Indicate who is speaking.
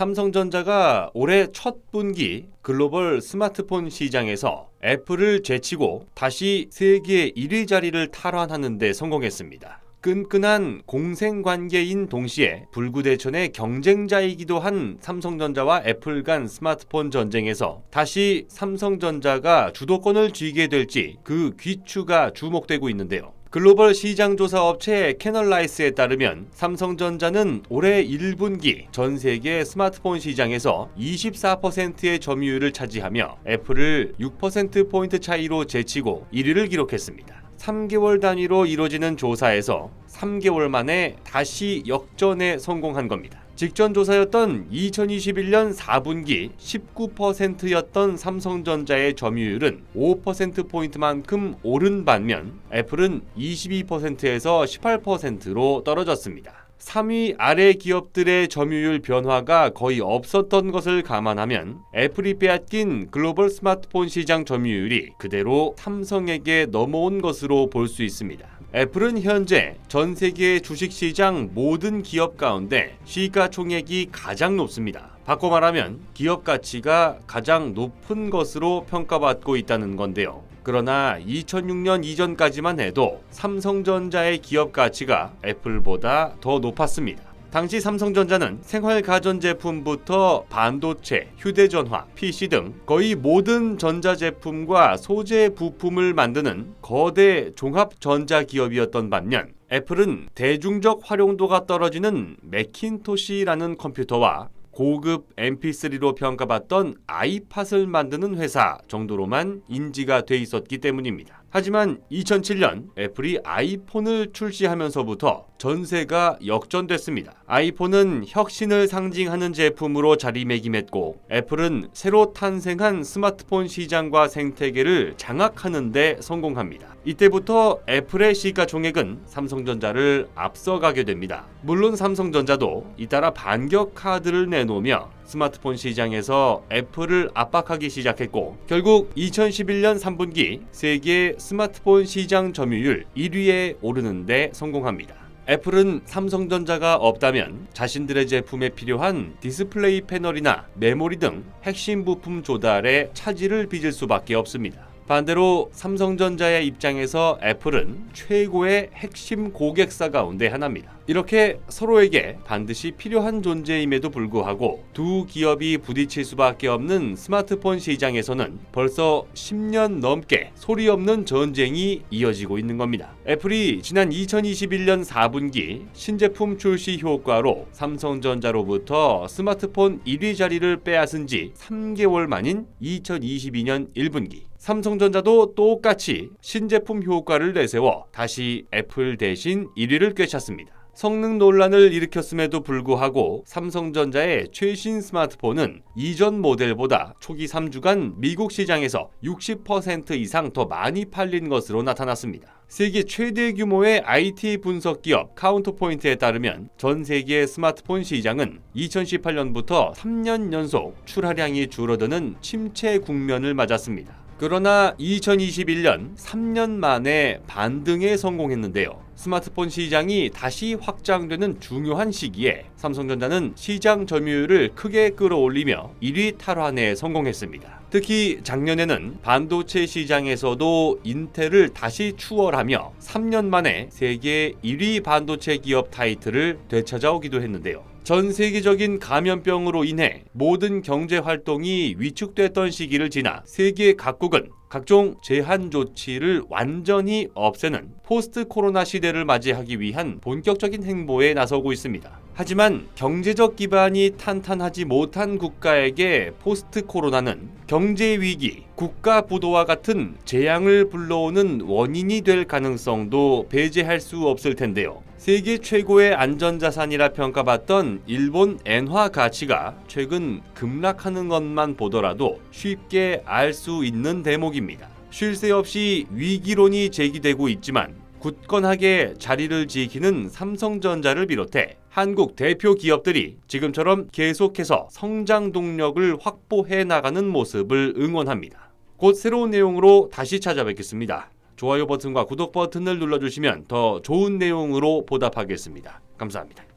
Speaker 1: 삼성전자가 올해 첫 분기 글로벌 스마트폰 시장에서 애플을 제치고 다시 세계 1위 자리를 탈환하는 데 성공했습니다. 끈끈한 공생관계인 동시에 불구대천의 경쟁자이기도 한 삼성전자와 애플 간 스마트폰 전쟁에서 다시 삼성전자가 주도권을 쥐게 될지 그 귀추가 주목되고 있는데요. 글로벌 시장조사 업체 캐널라이스에 따르면 삼성전자는 올해 1분기 전 세계 스마트폰 시장에서 24%의 점유율을 차지하며 애플을 6%포인트 차이로 제치고 1위를 기록했습니다. 3개월 단위로 이루어지는 조사에서 3개월 만에 다시 역전에 성공한 겁니다. 직전 조사였던 2021년 4분기 19%였던 삼성전자의 점유율은 5%포인트만큼 오른 반면 애플은 22%에서 18%로 떨어졌습니다. 3위 아래 기업들의 점유율 변화가 거의 없었던 것을 감안하면 애플이 빼앗긴 글로벌 스마트폰 시장 점유율이 그대로 삼성에게 넘어온 것으로 볼 수 있습니다. 애플은 현재 전 세계 주식시장 모든 기업 가운데 시가총액이 가장 높습니다. 바꿔 말하면 기업 가치가 가장 높은 것으로 평가받고 있다는 건데요. 그러나 2006년 이전까지만 해도 삼성전자의 기업 가치가 애플보다 더 높았습니다. 당시 삼성전자는 생활 가전제품부터 반도체, 휴대전화, PC 등 거의 모든 전자제품과 소재 부품을 만드는 거대 종합 전자기업이었던 반면 애플은 대중적 활용도가 떨어지는 매킨토시라는 컴퓨터와 고급 MP3로 평가받던 아이팟을 만드는 회사 정도로만 인지가 돼 있었기 때문입니다. 하지만 2007년 애플이 아이폰을 출시하면서부터 전세가 역전됐습니다. 아이폰은 혁신을 상징하는 제품으로 자리매김했고 애플은 새로 탄생한 스마트폰 시장과 생태계를 장악하는 데 성공합니다. 이때부터 애플의 시가총액은 삼성전자를 앞서가게 됩니다. 물론 삼성전자도 잇따라 반격 카드를 내놓으며 스마트폰 시장에서 애플을 압박하기 시작했고 결국 2011년 3분기 세계 스마트폰 시장 점유율 1위에 오르는 데 성공합니다. 애플은 삼성전자가 없다면 자신들의 제품에 필요한 디스플레이 패널이나 메모리 등 핵심 부품 조달에 차질을 빚을 수밖에 없습니다. 반대로 삼성전자의 입장에서 애플은 최고의 핵심 고객사 가운데 하나입니다. 이렇게 서로에게 반드시 필요한 존재임에도 불구하고 두 기업이 부딪힐 수밖에 없는 스마트폰 시장에서는 벌써 10년 넘게 소리 없는 전쟁이 이어지고 있는 겁니다. 애플이 지난 2021년 4분기 신제품 출시 효과로 삼성전자로부터 스마트폰 1위 자리를 빼앗은 지 3개월 만인 2022년 1분기 삼성전자도 똑같이 신제품 효과를 내세워 다시 애플 대신 1위를 꿰찼습니다. 성능 논란을 일으켰음에도 불구하고 삼성전자의 최신 스마트폰은 이전 모델보다 초기 3주간 미국 시장에서 60% 이상 더 많이 팔린 것으로 나타났습니다. 세계 최대 규모의 IT 분석 기업 카운터포인트에 따르면 전 세계 스마트폰 시장은 2018년부터 3년 연속 출하량이 줄어드는 침체 국면을 맞았습니다. 그러나 2021년 3년 만에 반등에 성공했는데요. 스마트폰 시장이 다시 확장되는 중요한 시기에 삼성전자는 시장 점유율을 크게 끌어올리며 1위 탈환에 성공했습니다. 특히 작년에는 반도체 시장에서도 인텔을 다시 추월하며 3년 만에 세계 1위 반도체 기업 타이틀을 되찾아오기도 했는데요. 전 세계적인 감염병으로 인해 모든 경제 활동이 위축됐던 시기를 지나 세계 각국은 각종 제한 조치를 완전히 없애는 포스트 코로나 시대를 맞이하기 위한 본격적인 행보에 나서고 있습니다. 하지만 경제적 기반이 탄탄하지 못한 국가에게 포스트 코로나는 경제 위기, 국가 부도와 같은 재앙을 불러오는 원인이 될 가능성도 배제할 수 없을 텐데요. 세계 최고의 안전자산이라 평가받던 일본 엔화 가치가 최근 급락하는 것만 보더라도 쉽게 알 수 있는 대목입니다. 쉴 새 없이 위기론이 제기되고 있지만 굳건하게 자리를 지키는 삼성전자를 비롯해 한국 대표 기업들이 지금처럼 계속해서 성장 동력을 확보해 나가는 모습을 응원합니다. 곧 새로운 내용으로 다시 찾아뵙겠습니다. 좋아요 버튼과 구독 버튼을 눌러주시면 더 좋은 내용으로 보답하겠습니다. 감사합니다.